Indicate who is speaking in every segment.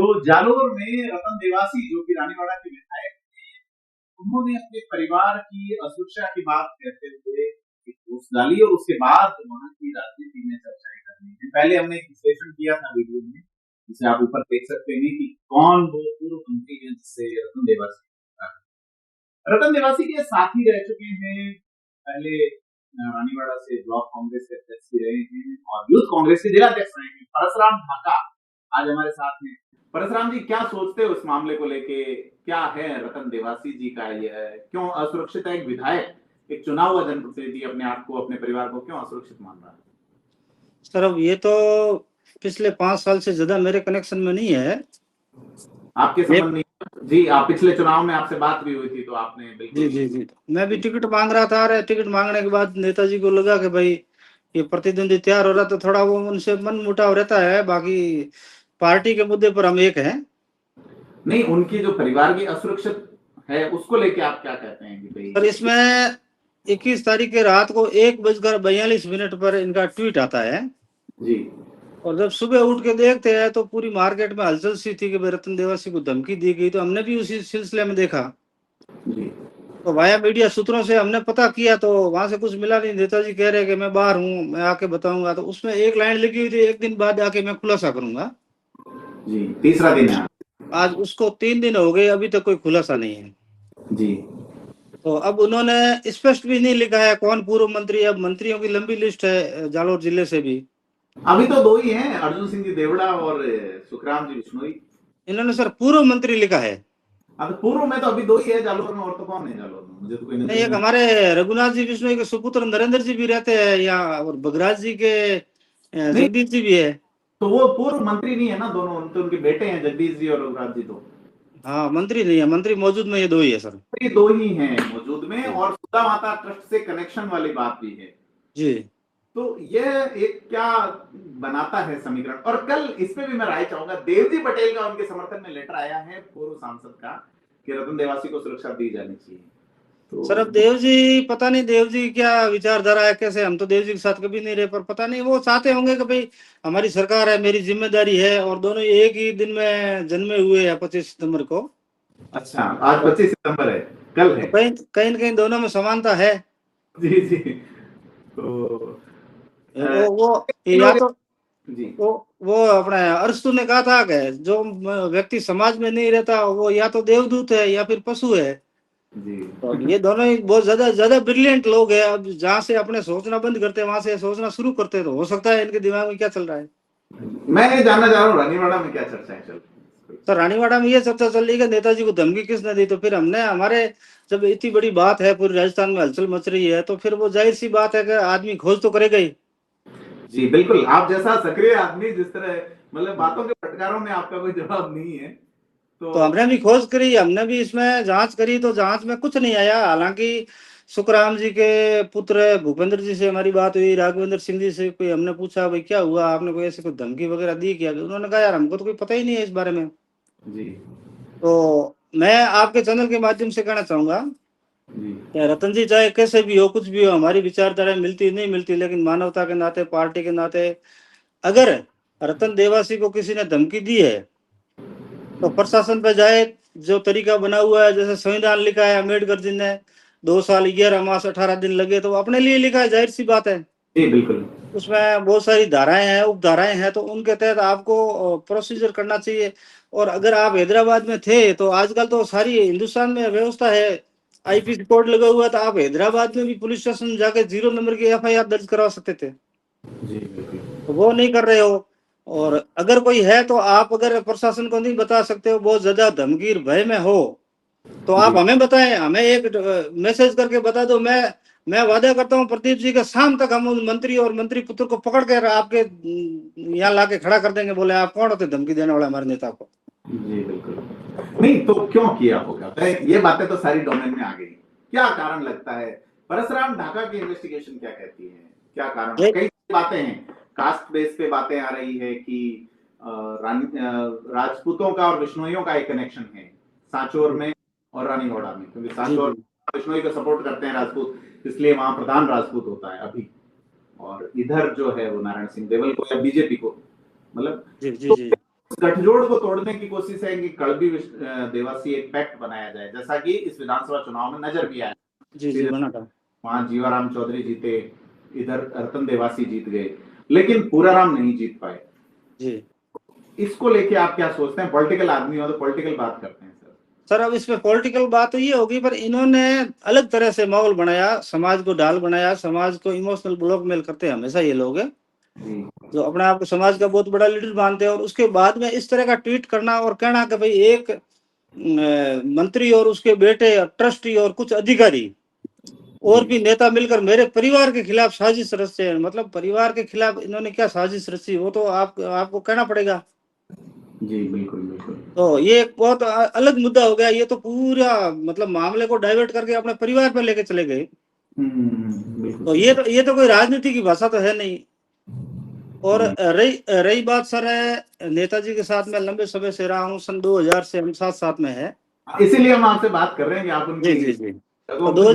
Speaker 1: तो जालोर में रतन देवासी जो कि रानीवाड़ा के विधायक थे, उन्होंने अपने परिवार की असुरक्षा की बात कहते हुए एक पोस्ट डाली और उसके बाद वहां की राजनीति में चर्चाएं करनी है। पहले हमने एक विश्लेषण किया था वीडियो में, जिसे आप ऊपर देख सकते हैं कि कौन वो पूर्व मंत्री है जिससे रतन देवासी, रतन देवासी के साथी रह चुके हैं। पहले रानीवाड़ा से ब्लॉक कांग्रेस के अध्यक्ष भी रहे हैं और यूथ कांग्रेस के जिलाध्यक्ष रहे हैं। परसराम ढाका आज हमारे साथ हैं। परसराम जी, क्या सोचते हो इस मामले को लेके? क्या है रतन देवासी जी का यह क्यों असुरक्षित है? एक विधायक, एक चुना हुआ जनप्रतिनिधि अपने आप को, अपने परिवार को क्यों असुरक्षित मान रहा है?
Speaker 2: सर अब ये तो पिछले 5 साल से ज्यादा मेरे कनेक्शन में नहीं है।
Speaker 1: आपके संबंध नहीं जी? आप पिछले चुनाव में आपसे बात भी हुई थी तो आपने बिल्कुल
Speaker 2: जी मैं भी टिकट मांग रहा था। अरे टिकट मांगने के बाद नेताजी को लगा कि भाई ये प्रतिद्वंदी तैयार हो रहा, तो थोड़ा वो उनसे मन मुटाव रहता है। बाकी पार्टी के मुद्दे पर हम एक हैं।
Speaker 1: नहीं, उनकी जो परिवार की असुरक्षित है उसको लेके आप क्या कहते हैं कि भाई?
Speaker 2: पर इसमें 21 तारीख के रात को 1:42 पर इनका ट्वीट आता है
Speaker 1: जी।
Speaker 2: और जब सुबह उठ के देखते हैं तो पूरी मार्केट में हलचल सी थी कि भाई रतन देवासी को धमकी दी गई। तो हमने भी उसी सिलसिले में देखा
Speaker 1: जी।
Speaker 2: तो वाया मीडिया सूत्रों से हमने पता किया तो वहां से कुछ मिला नहीं। नेताजी कह रहे हैं कि मैं बाहर हूँ, मैं आके बताऊंगा। तो उसमें एक लाइन लिखी हुई थी, 1 दिन बाद आके मैं खुलासा करूंगा।
Speaker 1: जी, तीसरा दिन है
Speaker 2: आज उसको 3 दिन हो गए, अभी तक कोई खुलासा नहीं है।
Speaker 1: जी।
Speaker 2: तो अब उन्होंने स्पष्ट भी नहीं लिखा है कौन पूर्व मंत्री। अब मंत्रियों की लंबी लिस्ट है जालोर जिले से भी।
Speaker 1: अभी तो दो ही हैं, अर्जुन सिंह जी देवड़ा और सुखराम जी बिश्नोई।
Speaker 2: इन्होंने सर पूर्व मंत्री लिखा है।
Speaker 1: अब पूर्व में तो अभी दो ही है जालोर में, और तो कौन है जालोर में? मुझे तो कोई नजर
Speaker 2: नहीं, एक
Speaker 1: नहीं।
Speaker 2: हमारे रघुनाथ जी बिश्नोई के सुपुत्र नरेंद्र जी भी रहते हैं यहाँ, और बगराज जी के
Speaker 1: नहीं,
Speaker 2: जगदीश जी भी है।
Speaker 1: तो वो पूर्व मंत्री नहीं है ना दोनों, तो उनके बेटे हैं जगदीश जी और रघुराज जी। तो
Speaker 2: हाँ, मंत्री नहीं है, मंत्री मौजूद में ये 2 ही है सर।
Speaker 1: ये दो ही हैं मौजूद में,
Speaker 2: जी
Speaker 1: और सुधा माता ट्रस्ट से कनेक्शन वाली बात भी है।
Speaker 2: जी।
Speaker 1: तो यह एक क्या बनाता है समीकरण? और कल इस पे भी मैं राय चाहूंगा। देवजी पटेल का उनके समर्थन में लेटर आया है पूर्व सांसद का कि रतन देवासी को सुरक्षा दी जानी चाहिए। तो
Speaker 2: सर अब देव जी, पता नहीं देव जी की क्या विचारधारा है, कैसे। हम तो देव जी के साथ कभी नहीं रहे, पर पता नहीं वो चाहते होंगे कि भाई हमारी सरकार है, मेरी जिम्मेदारी है। और दोनों एक ही दिन में जन्मे हुए हैं, 25 सितंबर को।
Speaker 1: अच्छा, आज
Speaker 2: तो
Speaker 1: 25 सितंबर है, कल
Speaker 2: तो
Speaker 1: है।
Speaker 2: कहीं कहीं न कहीं दोनों में समानता है।
Speaker 1: जी जी। तो
Speaker 2: वो
Speaker 1: तीनों
Speaker 2: या तो
Speaker 1: जी
Speaker 2: वो अपने अरस्तु ने कहा था कि जो व्यक्ति समाज में नहीं रहता वो या तो देवदूत है या फिर पशु है।
Speaker 1: जी।
Speaker 2: तो अब ये दोनों ही बहुत ज्यादा ज्यादा ब्रिलियंट लोग हैं। अब जहां से अपने सोचना बंद करते हैं वहां से सोचना शुरू करते हैं, तो हो सकता है इनके दिमाग में क्या चल रहा है।
Speaker 1: मैं ये जानना चाह रहा हूँ रानीवाड़ा में क्या चर्चाएं चल रही हैं?
Speaker 2: तो रानीवाड़ा में ये चर्चा चल रही है कि नेताजी को धमकी किसने दी। तो फिर हमने हमारे, जब इतनी बड़ी बात है, पूरी राजस्थान में हलचल मच रही है, तो फिर वो जाहिर सी बात है कि आदमी खोज तो करेगा ही।
Speaker 1: जी बिल्कुल, आप जैसा सक्रिय आदमी, जिस तरह मतलब बातों के फटकारों में आपका कोई जवाब नहीं है,
Speaker 2: तो
Speaker 1: तो
Speaker 2: हमने भी खोज करी, हमने भी इसमें जांच करी, तो जांच में कुछ नहीं आया। हालांकि सुखराम जी के पुत्र भूपेंद्र जी से हमारी बात हुई, राघवेंद्र सिंह जी से कोई हमने पूछा भाई क्या हुआ, आपने कोई ऐसे कोई धमकी वगैरह दी क्या? उन्होंने कहा यार हमको तो कोई पता ही नहीं है इस बारे में।
Speaker 1: जी
Speaker 2: तो मैं आपके चैनल के माध्यम से कहना चाहूंगा
Speaker 1: जी
Speaker 2: कि रतन जी चाहे कैसे भी हो, कुछ भी हो, हमारी विचारधारा मिलती नहीं मिलती, लेकिन मानवता के नाते, पार्टी के नाते, अगर रतन देवासी को किसी ने धमकी दी है तो प्रशासन पे जाए। जो तरीका बना हुआ है, जैसे संविधान लिखा है अम्बेडकर जी ने, 2 साल 11 मास 18 दिन लगे, तो अपने लिए लिखा है, जाहिर सी बात है।
Speaker 1: जी बिल्कुल।
Speaker 2: उसमें बहुत सारी धाराएं हैं, उपधाराएं हैं, तो उनके तहत आपको प्रोसीजर करना चाहिए। और अगर आप हैदराबाद में थे, तो आजकल तो सारी हिंदुस्तान में व्यवस्था है, आईपीसी कोड लगा हुआ है, तो आप हैदराबाद में भी पुलिस स्टेशन जाके 0 नंबर की एफआईआर दर्ज करवा सकते थे।
Speaker 1: जी बिल्कुल।
Speaker 2: तो वो नहीं कर रहे हो। और अगर कोई है तो आप अगर प्रशासन को नहीं बता सकते हो, बहुत ज्यादा धमकी भय में हो, तो आप
Speaker 1: जी
Speaker 2: हमें बताएं, हमें एक मैसेज करके बता दो। मैं वादा करता हूं प्रदीप जी का, शाम तक हम उन मंत्री और मंत्री पुत्र को पकड़ कर आपके यहाँ लाके खड़ा कर देंगे। बोले आप कौन होते धमकी देने वाले हमारे नेता को?
Speaker 1: जी बिल्कुल। नहीं तो क्यों किया होगा? ये बातें तो सारी डोमेन में आ गई। क्या कारण लगता है? परसराम ढाका की इन्वेस्टिगेशन क्या कहती है? क्या कारण? कई बातें हैं, कास्ट बेस पे बातें आ रही है कि राजपूतों का और विश्नोइयों का एक कनेक्शन है सांचौर में और रानीगढ़ में, क्योंकि
Speaker 2: जी
Speaker 1: सांचौर विश्नोई को सपोर्ट करते हैं राजपूत, इसलिए वहां प्रधान राजपूत होता है अभी। और इधर जो है वो नारायण सिंह देवल को या बीजेपी को, मतलब
Speaker 2: जी जी
Speaker 1: तो
Speaker 2: जी।
Speaker 1: गठजोड़ को तोड़ने की कोशिश है कि कड़बी देवासी एक पैक्ट बनाया जाए, जैसा कि इस विधानसभा चुनाव में नजर भी आया।
Speaker 2: जी बना था।
Speaker 1: वहां जीवाराम चौधरी जीते, इधर रतन देवासी जीत गए, लेकिन पूराराम नहीं जीत पाए
Speaker 2: जी।
Speaker 1: इसको लेके आप क्या सोचते हैं? पॉलिटिकल आदमी हो तो पॉलिटिकल बात करते हैं
Speaker 2: सर। अब इसमें पॉलिटिकल बात तो ये होगी, पर इन्होंने अलग तरह से माहौल बनाया, समाज को ढाल बनाया, समाज को इमोशनल ब्लॉकमेल करते हैं हमेशा ये लोग जो अपने आप को समाज का बहुत बड़ा लीडर मानते हैं, और उसके बाद में इस तरह का ट्वीट करना और कहना कि भाई एक मंत्री और उसके बेटे, ट्रस्टी और कुछ अधिकारी और भी नेता मिलकर मेरे परिवार के खिलाफ साजिश रचे हैं। मतलब परिवार के खिलाफ इन्होंने क्या साजिश रची, वो तो आपको कहना पड़ेगा।
Speaker 1: जी बिल्कुल बिल्कुल।
Speaker 2: तो ये एक बहुत अलग मुद्दा हो गया। ये तो पूरा मतलब मामले को डाइवर्ट करके अपने परिवार पर लेके चले गए। तो ये तो कोई राजनीति की भाषा तो है नहीं। और रही बात सर है, नेताजी के साथ में लंबे समय से रहा हूँ, सन 2000 से हम साथ में है,
Speaker 1: इसीलिए हम आपसे बात कर रहे हैं कि आप उनकी
Speaker 2: जी। तो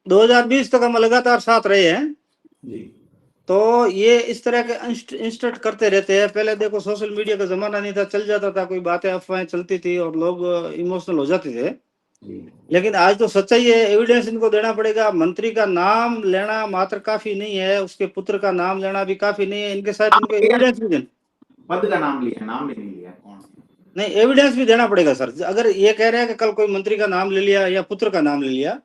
Speaker 2: 2020 तक हम लगातार साथ रहे हैं जी। तो ये इस तरह के इंस्टेंट करते रहते हैं। पहले देखो सोशल मीडिया का जमाना नहीं था, चल जाता था, कोई बातें अफवाहें चलती थी और लोग इमोशनल हो जाते थे। लेकिन आज तो सच्चाई है, एविडेंस इनको देना पड़ेगा। मंत्री का नाम लेना मात्र काफी नहीं है, उसके पुत्र का नाम लेना भी काफी नहीं है, इनके साथ इनको एविडेंस भी देना,
Speaker 1: पद का नाम लिया, नाम भी नहीं लिया, कौन
Speaker 2: नहीं एविडेंस भी देना पड़ेगा सर। अगर ये कह रहे हैं कि कल कोई मंत्री का नाम ले लिया या पुत्र का नाम ले लिया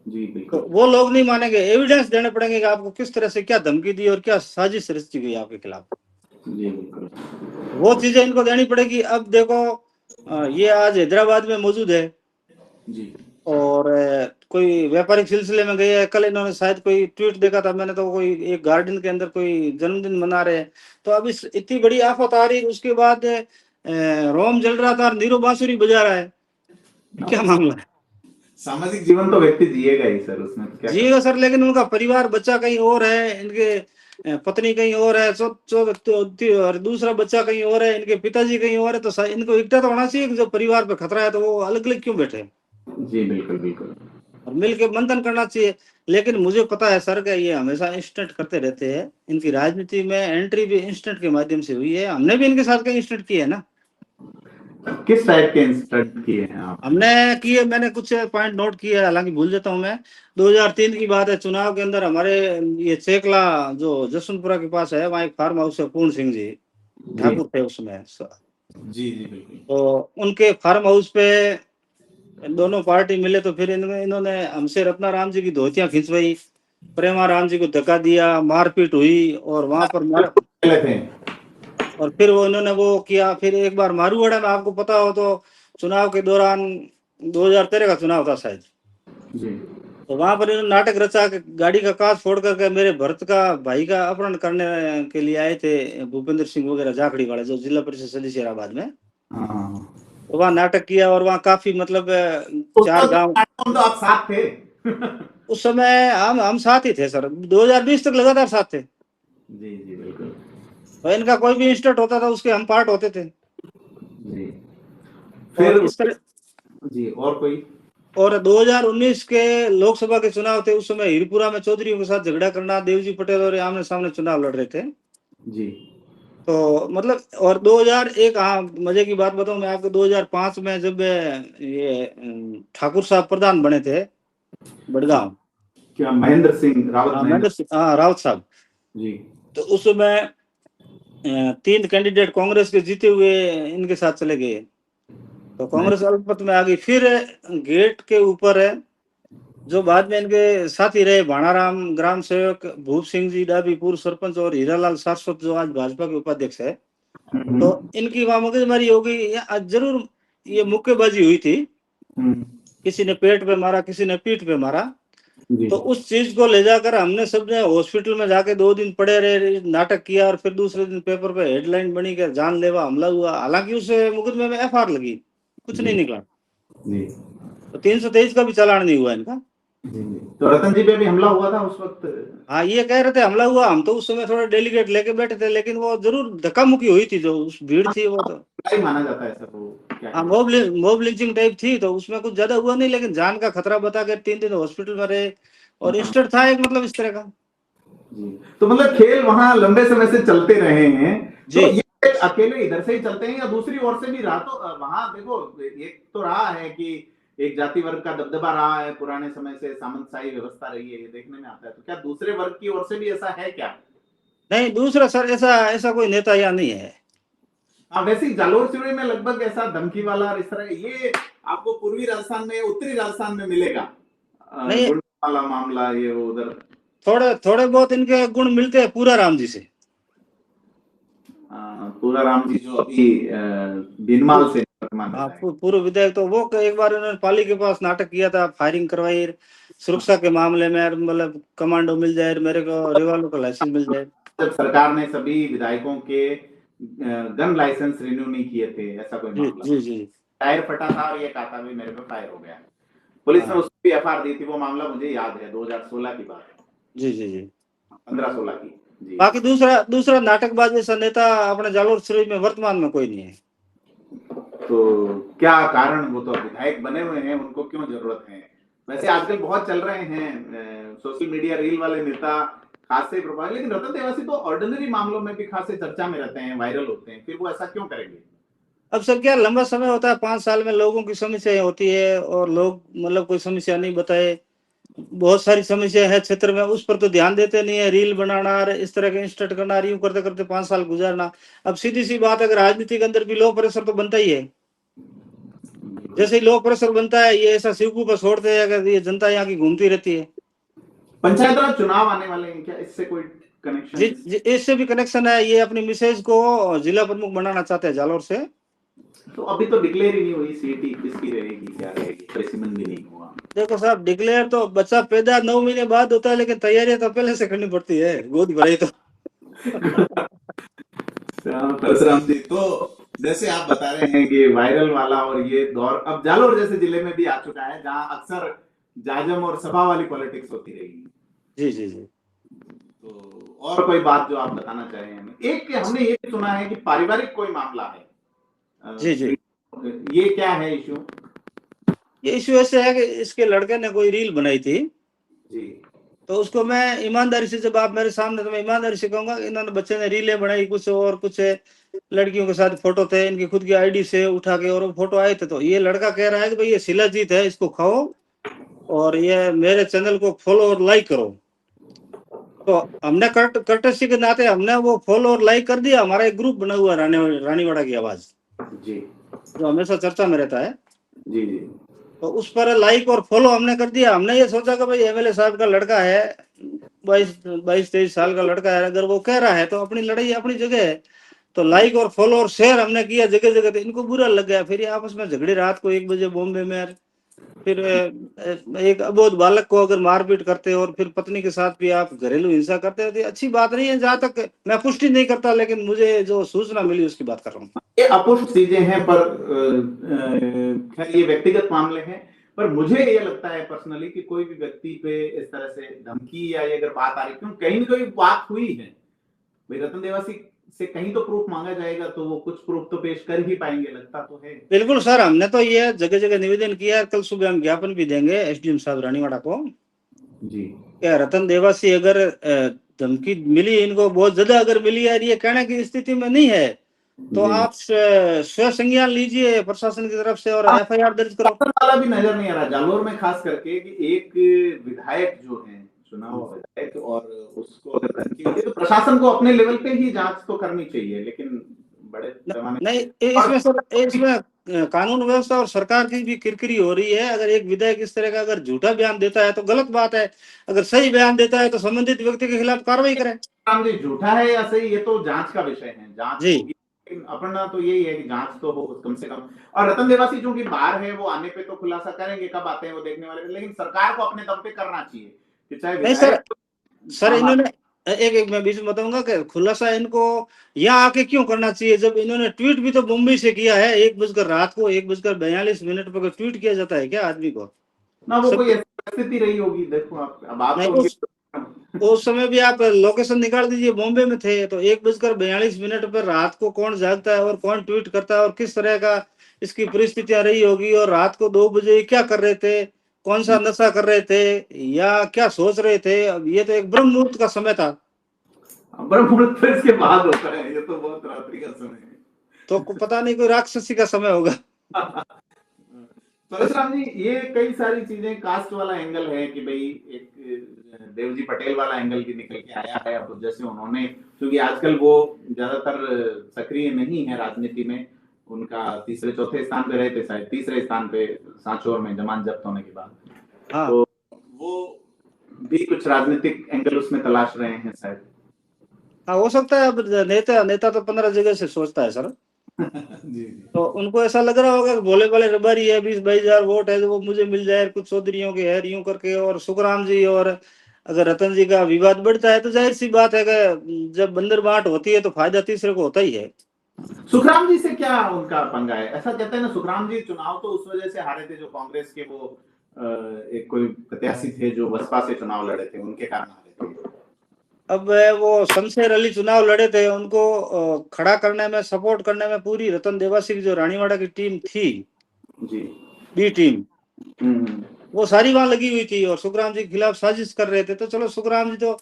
Speaker 1: जी बिल्कुल,
Speaker 2: तो वो लोग नहीं मानेंगे। एविडेंस देने पड़ेंगे कि आपको किस तरह से क्या धमकी दी और क्या साजिश रची गई आपके खिलाफ।
Speaker 1: जी बिल्कुल,
Speaker 2: वो चीजें इनको देनी पड़ेगी। अब देखो ये आज हैदराबाद में मौजूद है जी, और कोई व्यापारिक सिलसिले में गए हैं। कल इन्होंने शायद कोई ट्वीट देखा था मैंने, तो कोई एक गार्डन के अंदर कोई जन्मदिन मना रहे हैं। तो अब इस इतनी बड़ी आफत आ रही, उसके बाद रोम जल रहा था और नीरू बांसुरी बजा रहा है, क्या मामला है?
Speaker 1: सामाजिक जीवन तो व्यक्ति जिएगा ही सर, उसमें क्या
Speaker 2: जिएगा सर, लेकिन उनका परिवार, बच्चा कहीं और है, इनके पत्नी कहीं और है, और दूसरा बच्चा कहीं और है, इनके पिताजी कहीं और है। तो इनको इकट्ठा तो होना चाहिए कि जो परिवार पे खतरा है तो वो अलग अलग क्यों बैठे?
Speaker 1: जी बिल्कुल बिल्कुल,
Speaker 2: और मिलकर मंथन करना चाहिए। लेकिन मुझे पता है सर कि ये हमेशा इंस्टेंट करते रहते हैं। इनकी राजनीति में एंट्री भी इंस्टेंट के माध्यम से हुई है। हमने भी इनके साथ कई इंस्टेंट किए है ना।
Speaker 1: किस टाइप के इंस्टेंट किए हैं आप?
Speaker 2: हमने किए, मैंने कुछ पॉइंट नोट किए, हालांकि भूल जाता हूं मैं। 2003 की बात है, चुनाव के अंदर हमारे ये चेकला जो जसवंतपुरा के पास है, वहाँ एक फार्म हाउस है, पूर्ण सिंह जी ठाकुर थे उसमें
Speaker 1: जी जी बिल्कुल।
Speaker 2: तो उनके फार्म हाउस पे दोनों पार्टी मिले, तो फिर इन्होंने हमसे रत्नाराम जी की धोतियां खिंचवाई, प्रेमाराम जी को धक्का दिया, मारपीट हुई और वहां पर और फिर वो इन्होंने वो किया। फिर एक बार मारूवाड़ा में, आपको पता हो तो चुनाव के दौरान 2013 का चुनाव था शायद जी, तो वहां पर इन्होंने नाटक रचा कि गाड़ी का कांच फोड़ करके मेरे भरत का भाई का अपहरण करने के लिए आए थे भूपेंद्र सिंह वगैरह, जाखड़ी वाले जो जिला परिषद सदस्य हैदराबाद में। तो वहाँ नाटक किया और वहाँ काफी मतलब 4 गांव।
Speaker 1: तो आप साथ थे?
Speaker 2: उस समय हम साथ ही थे सर, 2020 तक लगातार साथ थे।
Speaker 1: जी जी बिल्कुल।
Speaker 2: तो इनका कोई भी इंस्टेंट होता था उसके हम पार्ट होते थे
Speaker 1: जी।
Speaker 2: फिर इस तरह
Speaker 1: जी। और कोई?
Speaker 2: और 2019 के लोकसभा के चुनाव थे, उस समय हीरपुरा में चौधरियों के साथ झगड़ा करना, देवजी पटेल और आमने सामने चुनाव लड़ रहे थे
Speaker 1: जी।
Speaker 2: तो मतलब, और 2001, हाँ मजे की बात बताऊं मैं आपको, 2005 में जब ये ठाकुर साहब प्रधान बने थे बड़गांव,
Speaker 1: क्या महेंद्र सिंह रावत?
Speaker 2: हाँ रावत साहब जी। तो उस समय 3 कैंडिडेट कांग्रेस के जीते हुए इनके साथ चले गए, तो कांग्रेस अल्पमत में आ गई। फिर गेट के ऊपर है जो बाद में इनके साथी रहे, भाणाराम ग्राम सेवक, भूप सिंह जी डाबी पूर्व सरपंच, और हीरालाल सारस्वत जो आज भाजपा के उपाध्यक्ष है, तो इनकी वहां मगजमारी हो गई। जरूर ये मुक्केबाजी हुई थी, किसी ने पेट पे मारा, किसी ने पीठ पे मारा। तो उस चीज को ले जाकर हमने सबने हॉस्पिटल में जाके 2 दिन पड़े रहे, नाटक किया, और फिर दूसरे दिन पेपर पे हेडलाइन बनी कि जानलेवा हमला हुआ। हालांकि उस मुकदमे में एफआईआर लगी, कुछ नहीं निकला। तो 323 का भी चालान नहीं हुआ इनका।
Speaker 1: तो रतन जी पे भी हमला हुआ था उस वक्त?
Speaker 2: हाँ, ये कह रहे थे हमला हुआ, हम तो उस समय थोड़ा डेलीगेट लेके बैठे थे, लेकिन वो जरूर धक्का मुक्की हुई थी, जो उस भीड़ थी वो तो
Speaker 1: क्या माना जाता है सर वो?
Speaker 2: हाँ, मॉब लिंचिंग टाइप थी, तो उसमें कुछ ज्यादा हुआ नहीं, लेकिन जान का खतरा बता के 3 दिन हॉस्पिटल में रहे, और इंस्टेंट था एक मतलब इस तरह का।
Speaker 1: तो मतलब खेल वहां लंबे समय से चलते रहे हैं,
Speaker 2: जी।
Speaker 1: तो ये अकेले इधर से ही चलते हैं या दूसरी ओर से भी रहा? तो वहां देखो, एक तो रहा है कि एक जाति वर्ग का दबदबा रहा है, पुराने समय से सामंतशाही व्यवस्था रही है, ये देखने में आता है। तो क्या दूसरे वर्ग की ओर से भी ऐसा है क्या?
Speaker 2: नहीं, दूसरा सर ऐसा ऐसा कोई नेता यहाँ नहीं है।
Speaker 1: हाँ, वैसे ही जालोर सिरोही में लगभग ऐसा धमकी वाला और इस तरह ये आपको पूर्वी राजस्थान में, उत्तरी राजस्थान में मिलेगा
Speaker 2: नहीं,
Speaker 1: गुंड वाला मामला, ये वो उधर
Speaker 2: थोड़े थोड़े बहुत इनके गुण मिलते हैं पूरा राम जी से।
Speaker 1: पूरा राम जी जो अभी भीनमाल से वर्तमान
Speaker 2: हाँ,
Speaker 1: विधायक।
Speaker 2: पूर्व विधायक तो वो एक बार उन्होंने पाली के पास नाटक किया था, फायरिंग करवाई सुरक्षा के मामले में, मतलब कमांडो मिल जाए, मेरे को रिवॉल्वर का लाइसेंस मिल जाए।
Speaker 1: जब सरकार ने सभी विधायकों के गन लाइसेंस रिन्यू नहीं किए थे, ऐसा कोई
Speaker 2: जी
Speaker 1: मामला,
Speaker 2: जी जी।
Speaker 1: टायर फटा था और ये कहा था भी मेरे पे फायर हो गया। पुलिस ने
Speaker 2: हाँ,
Speaker 1: उस पर एफआईआर दी थी, वो मामला मुझे याद है, 2016 की बात है,
Speaker 2: जी जी जी।
Speaker 1: 15-16 की जी।
Speaker 2: बाकी दूसरा दूसरा नाटकबाज जैसा नेता अपने जालोर सिरोही में वर्तमान में कोई नहीं है।
Speaker 1: तो क्या कारण, वो तो विधायक बने हुए हैं, उनको क्यों जरूरत है? वैसे आजकल बहुत चल रहे हैं सोशल मीडिया रील वाले नेता खासे प्रभाव, लेकिन रतन देवासी तो ऑर्डिनरी मामलों में भी खासे चर्चा में रहते हैं, वायरल होते हैं, फिर वो ऐसा क्यों करेंगे?
Speaker 2: अब सर क्या लंबा समय होता है, 5 साल में लोगों की समस्याएं होती है और लोग मतलब कोई समस्या नहीं बताए, बहुत सारी समस्या है क्षेत्र में, उस पर तो ध्यान देते नहीं है। रील बनाना और इस तरह के इंस्टेंट करना, यूं करते करते 5 साल गुजारना। अब सीधी सी बात, अगर राजनीति के अंदर भी लो प्रेशर तो बनता ही है। जैसे ही लो प्रेशर बनता है, ये ऐसा शिवकू पर छोड़ते हैं, अगर ये जनता यहाँ की घूमती रहती है।
Speaker 1: पंचायत राज चुनाव आने वाले हैं, क्या इससे कोई कनेक्शन?
Speaker 2: इससे भी कनेक्शन है। ये अपनी मिसेज को जिला प्रमुख बनाना चाहते हैं जालोर से।
Speaker 1: तो अभी तो डिक्लेयर ही नहीं हुई सीट, किसकी रहेगी क्या रहेगी, स्पेसिमेन भी नहीं हुआ।
Speaker 2: देखो साहब, डिक्लेयर तो बच्चा पैदा 9 महीने बाद होता है, लेकिन तैयारियां तो पहले से करनी पड़ती है, गोद भराई तो।
Speaker 1: परशुराम जी, तो जैसे आप बता रहे हैं कि वायरल वाला और ये दौर अब जालोर जैसे जिले में भी आ चुका है, जहां अक्सर जाजम और सभा वाली पॉलिटिक्स होती रहेगी।
Speaker 2: जी जी जी।
Speaker 1: तो और कोई बात जो आप बताना चाहें हमें? एक हमने ये भी सुना है कि पारिवारिक कोई मामला है,
Speaker 2: जी जी।
Speaker 1: ये क्या है इशू?
Speaker 2: ये इश्यू ऐसे है कि इसके लड़के ने कोई रील बनाई थी,
Speaker 1: जी।
Speaker 2: तो उसको मैं ईमानदारी से, जब आप मेरे सामने, तो मैं ईमानदारी से कहूंगा, इन्होंने बच्चे ने रीलें बनाई कुछ और कुछ लड़कियों के साथ फोटो थे इनकी खुद की आईडी से उठा के, और वो फोटो आए थे। तो ये लड़का कह रहा है कि भाई ये शिलाजीत है, इसको खाओ और ये मेरे चैनल को फॉलो और लाइक करो। तो हमने कर्टसी के नाते हमने वो फॉलो और लाइक कर दिया। हमारा एक ग्रुप बना हुआ है रानीवाड़ा की आवाज,
Speaker 1: जी
Speaker 2: जो हमेशा चर्चा में रहता है।
Speaker 1: जी जी।
Speaker 2: तो उस पर लाइक और फॉलो हमने कर दिया। हमने ये सोचा कि भाई एमएलए साहब का लड़का है, 22-23 साल का लड़का है, अगर वो कह रहा है तो अपनी लड़ाई अपनी जगह है। तो लाइक और फॉलो और शेयर हमने किया जगह जगह। तो इनको बुरा लग गया, फिर ये आपस में झगड़े रात को 1 बजे बॉम्बे में। फिर एक अबोध बालक को अगर मारपीट करते हो और फिर पत्नी के साथ भी आप घरेलू हिंसा करते हो, तो अच्छी बात नहीं है। जहां तक मैं पुष्टि नहीं करता, लेकिन मुझे जो सूचना मिली उसकी बात कर रहा हूँ।
Speaker 1: ये अपुष्ट चीजें हैं, पर खैर ये व्यक्तिगत मामले हैं। पर मुझे ये लगता है पर्सनली कि कोई भी व्यक्ति पे इस तरह से धमकी या ये अगर बात आ रही, क्यों कहीं ना कहीं बात हुई है भाई, रतन देवासी से कहीं तो प्रूफ मांगा जाएगा, तो वो कुछ प्रूफ तो पेश कर ही पाएंगे, लगता तो है।
Speaker 2: बिल्कुल सर, हमने तो ये जगह जगह निवेदन किया। कल सुबह हम ज्ञापन भी देंगे एसडीएम साहब रानीवाड़ा को।
Speaker 1: जी।
Speaker 2: क्या रतन देवासी अगर धमकी मिली इनको बहुत ज्यादा अगर मिली है, ये कहने की स्थिति में नहीं है, तो आप स्व संज्ञान लीजिए प्रशासन की तरफ से और एफआईआर दर्ज करो।
Speaker 1: वाला भी नजर नहीं आ रहा जालोर में, खास करके कि एक विधायक जो है, चुना हुआ विधायक, और उसको अगर धमकी मिली तो प्रशासन को अपने लेवल पे ही जांच तो करनी चाहिए, लेकिन बड़े पैमाने
Speaker 2: नहीं, इसमें सर, इसमें कानून व्यवस्था और सरकार की भी किरकिरी हो रही है। अगर एक विधायक इस तरह का अगर झूठा बयान देता है तो गलत बात है, अगर सही बयान देता है तो संबंधित व्यक्ति के खिलाफ कार्रवाई करें।
Speaker 1: राम जी, झूठा है या सही, ये तो जांच का विषय है, जांच
Speaker 2: जी।
Speaker 1: होगी, लेकिन अपना तो यही है कि जांच तो हो कम से कम। और रतन देवासी जो कि बाहर है, वो आने पे तो खुलासा करेंगे, कब आते हैं वो देखने वाले, लेकिन सरकार को अपने दम पे करना चाहिए कि चाहे
Speaker 2: नहीं सर, सर
Speaker 1: विधायक
Speaker 2: इन्होंने एक मैं बीच में बताऊंगा कि खुलासा इनको यहाँ आके क्यों करना चाहिए, जब इन्होंने ट्वीट भी तो मुंबई से किया है। 1 बजकर रात को 1 बजकर 42 मिनट पर ट्वीट किया जाता है क्या आदमी को?
Speaker 1: ना, वो
Speaker 2: सब
Speaker 1: कोई ऐसी परिस्थिति रही होगी, देखो आप, अब आप
Speaker 2: नहीं,
Speaker 1: तो
Speaker 2: उस समय भी आप लोकेशन निकाल दीजिए, बॉम्बे में थे। तो 1 बजकर 42 मिनट पर रात को कौन जागता है और कौन ट्वीट करता है और किस तरह का इसकी परिस्थितियां रही होगी, और रात को 2 बजे क्या कर रहे थे, कौन सा नशा कर रहे थे या क्या सोच रहे थे? अब ये तो एक ब्रह्म मुहूर्त का समय था।
Speaker 1: ब्रह्म मुहूर्त तो इसके बाद होता है, ये तो बहुत रात्रि का समय है।
Speaker 2: तो पता नहीं कोई राक्षसी का समय होगा।
Speaker 1: परशुराम जी, ये कई सारी चीजें, कास्ट वाला एंगल है कि भाई एक देवजी पटेल वाला एंगल भी निकल के आया है। अब जैसे उन्होंने, क्योंकि आजकल वो ज्यादातर सक्रिय नहीं है राजनीति में, उनका तीसरे चौथे स्थान पे रहे थे, शायद तीसरे स्थान पे सांचौर में जमानत जब्त होने के बाद।
Speaker 2: हाँ
Speaker 1: तो वो भी कुछ राजनीतिक एंगल उसमें तलाश रहे हैं शायद।
Speaker 2: हाँ, हो सकता है। अब नेता नेता तो 15 जगह से सोचता है सर।
Speaker 1: जी जी।
Speaker 2: तो उनको ऐसा लग रहा होगा कि भोले भाले रबारी है, 20-22 हजार वोट है, तो वो मुझे मिल जाए कुछ चौधरियों के है यूं करके। और सुखराम जी और अगर रतन जी का विवाद बढ़ता है तो जाहिर सी बात है कि जब बंदर बांट होती है तो फायदा तीसरे को होता ही है।
Speaker 1: सुखराम जी से क्या उनका पंगा है? ऐसा कहते हैं ना, सुखराम जी चुनाव तो उस वजह से हारे थे जो कांग्रेस के वो एक कोई प्रत्याशी थे जो बसपा से चुनाव लड़े थे, उनके कारण हारे थे।
Speaker 2: अब वो शमशेर अली चुनाव लड़े थे, उनको खड़ा करने में, सपोर्ट करने में पूरी रतन देवासी की जो रानीवाड़ा की टीम थी,
Speaker 1: जी।
Speaker 2: बी टीम,
Speaker 1: हम्म।
Speaker 2: वो सारी वहां लगी हुई थी और सुखराम जी के खिलाफ साजिश कर रहे थे। तो चलो, सुखराम जी तो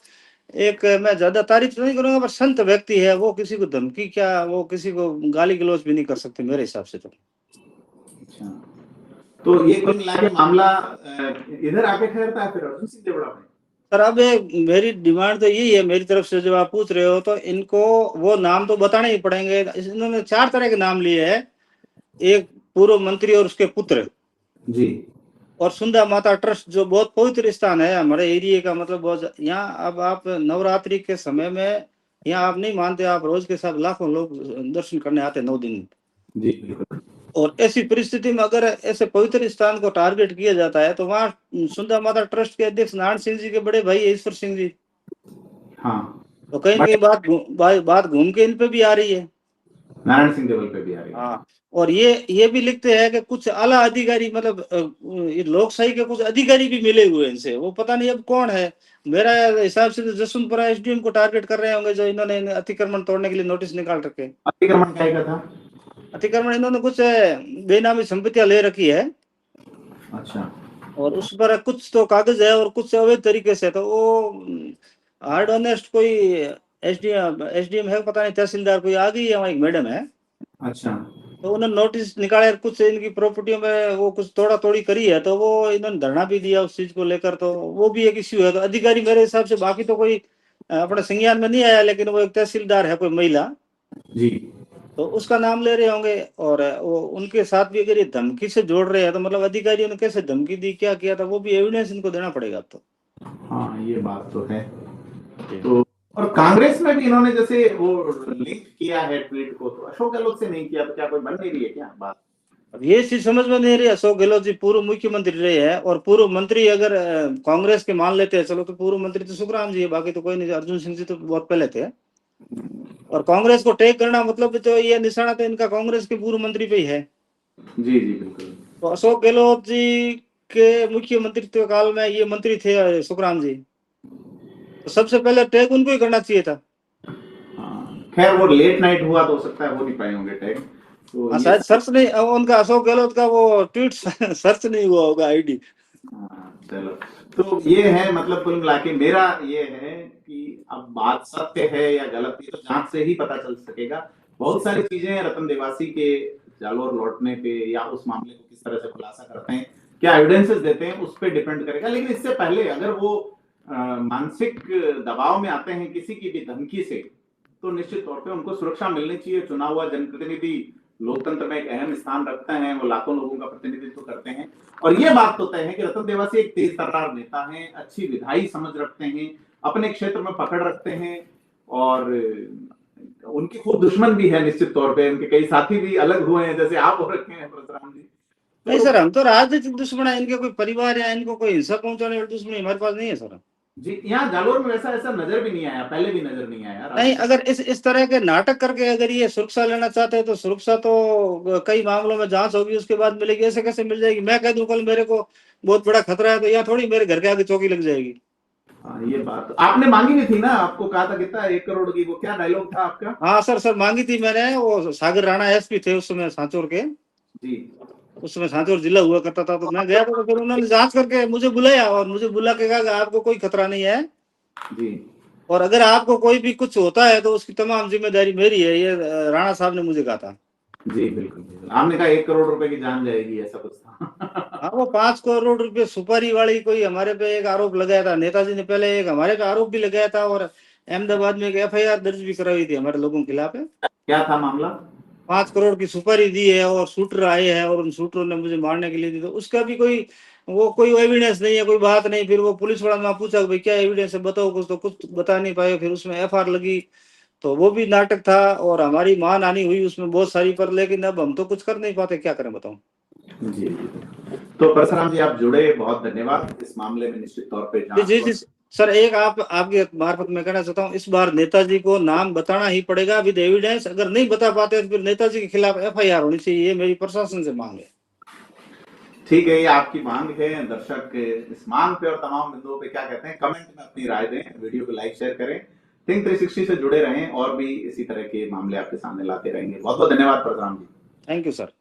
Speaker 2: एक, मैं ज्यादा तारीफ तो नहीं करूंगा, पर संत व्यक्ति है वो। किसी को धमकी क्या, वो किसी को गाली गलौज भी नहीं कर सकते मेरे हिसाब से तो।
Speaker 1: अच्छा, तो ये कुल मिला के मामला इधर आके ठहरता है फिर अर्जुन सिंह देवड़ा में।
Speaker 2: सर अब मेरी डिमांड तो यही है मेरी तरफ से, जब आप पूछ रहे हो तो इनको वो नाम तो बताने ही पड़ेंगे। इन्होंने 4 तरह के नाम लिए हैं। एक पूर्व मंत्री और उसके पुत्र,
Speaker 1: जी।
Speaker 2: और सुंदा माता ट्रस्ट जो बहुत पवित्र स्थान है हमारे एरिया का, मतलब बहुत। यहाँ अब आप नवरात्रि के समय में, यहाँ आप नहीं मानते, आप रोज के साथ लाखों लोग दर्शन करने आते हैं 9 दिन।
Speaker 1: जी बिल्कुल।
Speaker 2: और ऐसी परिस्थिति में अगर ऐसे पवित्र स्थान को टारगेट किया जाता है तो वहाँ सुंदर माता ट्रस्ट के अध्यक्ष नारायण सिंह जी के बड़े भाई ईश्वर सिंह जी,
Speaker 1: हाँ,
Speaker 2: तो कहीं कहीं बात घूम के इन पे भी आ रही है।
Speaker 1: नारायण सिंह देवल पे भी आ रही है।
Speaker 2: हाँ, और ये भी लिखते हैं कि कुछ आला अधिकारी, मतलब ये लोकशाही के कुछ अधिकारी भी मिले हुए हैं इनसे। वो पता नहीं अब कौन है। मेरा हिसाब से तो जसवंतपुरा एसडीएम को टारगेट कर रहे होंगे, जो इन्होंने अतिक्रमण तोड़ने के लिए नोटिस निकाल रखे।
Speaker 1: अतिक्रमण क्या का था?
Speaker 2: अतिक्रमण इन्होंने कुछ बेनामी संपत्तियां ले रखी है,
Speaker 1: अच्छा।
Speaker 2: और उस पर कुछ तो कागज है और कुछ अवैध तरीके से। तो वो हार्ड ऑनेस्ट कोई एसडीएम है, पता नहीं, तहसीलदार कोई आ गई है, वहाँ एक मैडम है।
Speaker 1: अच्छा।
Speaker 2: तो उन्होंने नोटिस निकाले, कुछ इनकी प्रॉपर्टियों में वो कुछ तोड़ा तोड़ी करी है, तो वो इन्होंने धरना भी दिया उस चीज को लेकर। तो वो भी एक इश्यू है। तो अधिकारी मेरे हिसाब से बाकी तो कोई अपने संज्ञान में नहीं आया, लेकिन वो एक तहसीलदार है, कोई महिला,
Speaker 1: जी।
Speaker 2: तो उसका नाम ले रहे होंगे। और वो उनके साथ भी अगर ये धमकी से जोड़ रहे हैं तो मतलब अधिकारियों ने कैसे धमकी दी, क्या किया था, वो भी एविडेंस इनको देना पड़ेगा अब तो।
Speaker 1: हाँ, ये बात तो है। तो और कांग्रेस में भी इन्होंने जैसे वो लिंक किया है ट्वीट को, तो अशोक गहलोत से नहीं किया, तो क्या कोई बन नहीं रही है क्या बात?
Speaker 2: अब ये चीज समझ में नहीं रही। अशोक गहलोत जी पूर्व मुख्यमंत्री रहे हैं, और पूर्व मंत्री अगर कांग्रेस के मान लेते हैं चलो, तो पूर्व मंत्री तो सुखराम जी है, बाकी तो कोई नहीं। अर्जुन सिंह जी तो बहुत पहले थे। और कांग्रेस को टैग करना मतलब तो ये निशाना तो इनका कांग्रेस के पूर्व मंत्री पे ही है।
Speaker 1: जी जी बिल्कुल।
Speaker 2: तो अशोक गहलोत जी के मुख्यमंत्रित्व काल में ये मंत्री थे सुखराम जी, तो सबसे पहले टैग उनको ही करना चाहिए था।
Speaker 1: खैर वो लेट नाइट हुआ तो हो सकता है हो नहीं पाए होंगे टैग, तो
Speaker 2: हाँ,
Speaker 1: ये
Speaker 2: शायद सर्च नहीं, उनका अशोक गहलोत का वो ट्वीट सर्च नहीं हुआ होगा आईडी।
Speaker 1: चलो, तो ये है मतलब कुल मिला के मेरा ये है कि अब बात सत्य है या गलत, ये तो जांच से ही पता चल सकेगा। बहुत सारी चीजें रतन देवासी के जालोर लौटने पे या उस मामले को किस तरह से खुलासा करते हैं, क्या एविडेंसेस देते हैं, उस पर डिपेंड करेगा। लेकिन इससे पहले अगर वो मानसिक दबाव में आते हैं किसी की भी धमकी से, तो निश्चित तौर पे उनको सुरक्षा मिलनी चाहिए। चुना हुआ जनप्रतिनिधि लोकतंत्र में एक अहम स्थान रखते हैं, वो लाखों लोगों का प्रतिनिधित्व करते हैं। और ये बात तो तय है कि रतन देवासी एक तेज तर्रार नेता हैं, अच्छी विधायी समझ रखते हैं, अपने क्षेत्र में पकड़ रखते हैं, और उनकी खूब दुश्मन भी है निश्चित तौर पे। उनके कई साथी भी अलग हुए हैं, जैसे आप हो रखे हैं परशुराम जी।
Speaker 2: नहीं सर, हम तो राजनीतिक दुश्मन है इनके। कोई परिवार या इनको कोई हिंसा पहुंचाने वाली दुश्मनी हमारे पास नहीं है सर।
Speaker 1: जी, यहाँ जालोर में वैसा ऐसा नजर भी नहीं आया, पहले भी नजर नहीं आया।
Speaker 2: नहीं, अगर इस तरह के नाटक करके अगर ये सुरक्षा लेना चाहते हैं तो सुरक्षा तो कई मामलों में जांच होगी उसके बाद मिलेगी। ऐसे कैसे मिल जाएगी? मैं कह दूं कल मेरे को बहुत बड़ा खतरा है, तो यहाँ थोड़ी मेरे घर के आगे चौकी लग जाएगी।
Speaker 1: ये बात आपने मांगी नहीं थी ना, आपको कहा था कितना 1 करोड़ की, वो क्या डायलॉग था आपका?
Speaker 2: हाँ सर, सर मांगी थी मैंने। वो सागर राणा एसपी थे उस समय सांचौर के,
Speaker 1: जी।
Speaker 2: उस समय सांचौर जिला हुआ करता था। तो मैं गया था, तो फिर उन्होंने जांच करके मुझे बुलाया और मुझे बुला के कहा कि आपको कोई खतरा नहीं है,
Speaker 1: जी।
Speaker 2: और अगर आपको कोई भी कुछ होता है तो उसकी तमाम जिम्मेदारी मेरी है, ये राणा साहब ने मुझे कहा था।
Speaker 1: जी बिल्कुल बिल्कुल, आपने कहा 1 करोड़ रुपए की जान जाएगी, ऐसा कुछ था।
Speaker 2: हाँ, वो 5 करोड़ रुपए सुपारी वाली कोई हमारे पे एक आरोप लगाया था, नेताजी ने पहले एक हमारे पे आरोप भी लगाया था और अहमदाबाद में एक एफआईआर दर्ज भी कराई थी हमारे लोगों के खिलाफ।
Speaker 1: क्या था मामला?
Speaker 2: 5 करोड़ की सुपारी दी है और शूटर आए हैं और उन शूटरों ने मुझे मारने के लिए दी, तो उसका भी कोई एविडेंस नहीं है, कोई बात नहीं। फिर वो पुलिस वाला ने पूछा भाई क्या एविडेंस है बताओ कुछ, तो कुछ बता नहीं पाए। फिर उसमें एफआईआर लगी, तो वो भी नाटक था और हमारी मानहानि हुई उसमें बहुत सारी, पर लेकिन अब हम तो कुछ कर नहीं पाते, क्या करें बताओ।
Speaker 1: जी। तो परशुराम जी आप जुड़े, बहुत धन्यवाद। इस मामले में निश्चित तौर पे
Speaker 2: जी
Speaker 1: जांच
Speaker 2: जी
Speaker 1: हो।
Speaker 2: जी सर, एक आपके मार्फत में कहना चाहता हूँ, इस बार नेताजी को नाम बताना ही पड़ेगा विद एविडेंस। अगर नहीं बता पाते तो फिर नेताजी के खिलाफ एफआईआर होनी चाहिए, ये मेरी प्रशासन से मांग है।
Speaker 1: ठीक है, ये आपकी मांग है। दर्शक इस मांग पे और तमाम बिंदुओं पे क्या कहते हैं, कमेंट में अपनी राय दें, वीडियो को लाइक शेयर करें। थिंक 360 से जुड़े रहें और भी इसी तरह के मामले आपके सामने लाते रहेंगे। बहुत बहुत धन्यवाद Parshuram ji.
Speaker 2: Thank you sir.